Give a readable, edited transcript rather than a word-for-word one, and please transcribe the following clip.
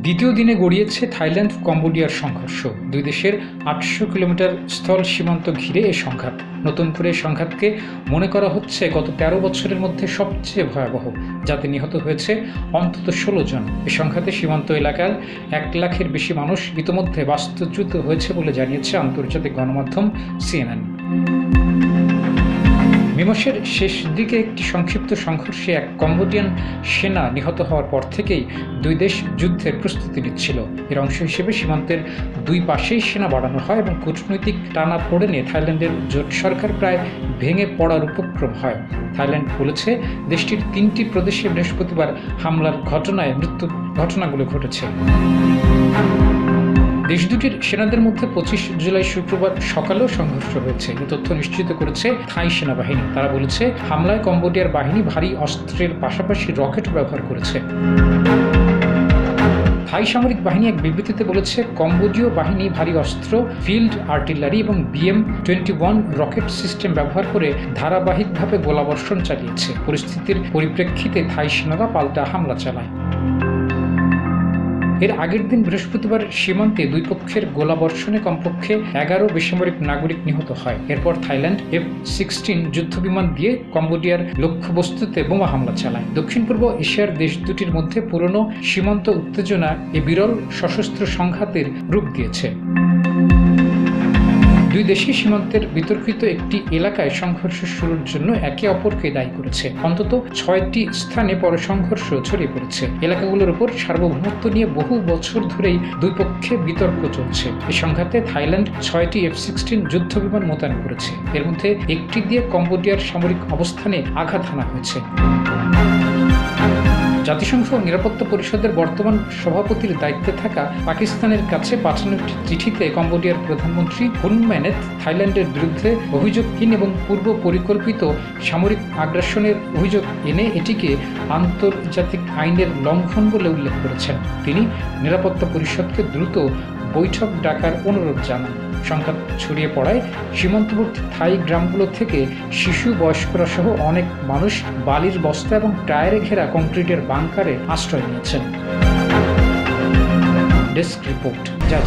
দ্বিতীয় দিনে গড়িয়েছে থাইল্যান্ড কম্বোডিয়ার সংঘর্ষ। দুই দেশের ৮০০ কিলোমিটার স্থল সীমান্ত ঘিরে এই সংঘাত। নতুন করে সংঘাতকে মনে করা হচ্ছে গত ১৩ বছরের মধ্যে সবচেয়ে ভয়াবহ, যাতে নিহত হয়েছে অন্তত ১৬ জন। এই সংঘাতে সীমান্ত এলাকার ১ লাখের বেশি মানুষ ইতোমধ্যে বাস্তুচ্যুত হয়েছে বলে জানিয়েছে আন্তর্জাতিক গণমাধ্যম CNN। মে মাসের শেষ দিকে একটি সংক্ষিপ্ত সংঘর্ষে এক কম্বোডিয়ান সেনা নিহত হওয়ার পর থেকেই দুই দেশ যুদ্ধের প্রস্তুতি নিচ্ছিল। এর অংশ হিসেবে সীমান্তের দুই পাশেই সেনা বাড়ানো হয় এবং কূটনৈতিক টানাপোড়েনে থাইল্যান্ডের জোট সরকার প্রায় ভেঙে পড়ার উপক্রম হয়। থাইল্যান্ড বলেছে দেশটির ৩টি প্রদেশে বৃহস্পতিবার হামলার ঘটনায় মৃত্যুর ঘটনাগুলো ঘটেছে। দেশ দুটির সেনাদের মধ্যে ২৫ জুলাই শুক্রবার সকালেও সংঘর্ষ হয়েছে। এই তথ্য নিশ্চিত করেছে থাই সেনাবাহিনী। তারা বলেছে হামলায় কম্বোডিয়ার বাহিনী ভারী অস্ত্রের পাশাপাশি রকেট ব্যবহার করেছে। থাই সামরিক বাহিনী এক বিবৃতিতে বলেছে কম্বোডীয় বাহিনী ভারী অস্ত্র, ফিল্ড আর্টিলারি এবং BM-21 রকেট সিস্টেম ব্যবহার করে ধারাবাহিকভাবে গোলাবর্ষণ চালিয়েছে। পরিস্থিতির পরিপ্রেক্ষিতে থাই সেনারা পাল্টা হামলা চালায়। এর আগের দিন বৃহস্পতিবার সীমান্তে দুই পক্ষের গোলাবর্ষণে কমপক্ষে ১১ বেসামরিক নাগরিক নিহত হয়। এরপর থাইল্যান্ড F-16 যুদ্ধবিমান দিয়ে কম্বোডিয়ার লক্ষ্যবস্তুতে বোমা হামলা চালায়। দক্ষিণ পূর্ব এশিয়ার দেশ দুটির মধ্যে পুরনো সীমান্ত উত্তেজনা এ বিরল সশস্ত্র সংঘাতের রূপ দিয়েছে। দুই দেশই সীমান্তের বিতর্কিত একটি এলাকায় সংঘর্ষ শুরুর জন্য একে অপরকে দায়ী করেছে। অন্তত ৬টি স্থানে পরে সংঘর্ষ ছড়িয়ে পড়েছে। এলাকাগুলোর উপর সার্বভৌমত্ব নিয়ে বহু বছর ধরেই দুই পক্ষে বিতর্ক চলছে। এই সংঘাতে থাইল্যান্ড ৬টি F-16 যুদ্ধবিমান মোতায়েন করেছে। এর মধ্যে একটি দিয়ে কম্বোডিয়ার সামরিক অবস্থানে আঘাত হানা হয়েছে। জাতিসংঘ নিরাপত্তা পরিষদের বর্তমান সভাপতির দায়িত্বে থাকা পাকিস্তানের কাছে পাঠানো একটি চিঠিতে কম্বোডিয়ার প্রধানমন্ত্রী হুন মেনেত থাইল্যান্ডের বিরুদ্ধে অভিযোগহীন এবং পূর্ব পরিকল্পিত সামরিক আগ্রাসনের অভিযোগ এনে এটিকে আন্তর্জাতিক আইনের লঙ্ঘন বলে উল্লেখ করেছেন। তিনি নিরাপত্তা পরিষদকে দ্রুত বৈঠক ডাকার অনুরোধ জানান। সংঘাত ছড়িয়ে পড়ায় সীমান্তবর্তী থাই গ্রামগুলো থেকে শিশু, বয়স্করা সহ অনেক মানুষ বালির বস্তা এবং টায়ারে ঘেরা কংক্রিটের বাংকারে আশ্রয় নিয়েছেন। ডেস্ক রিপোর্ট, যা।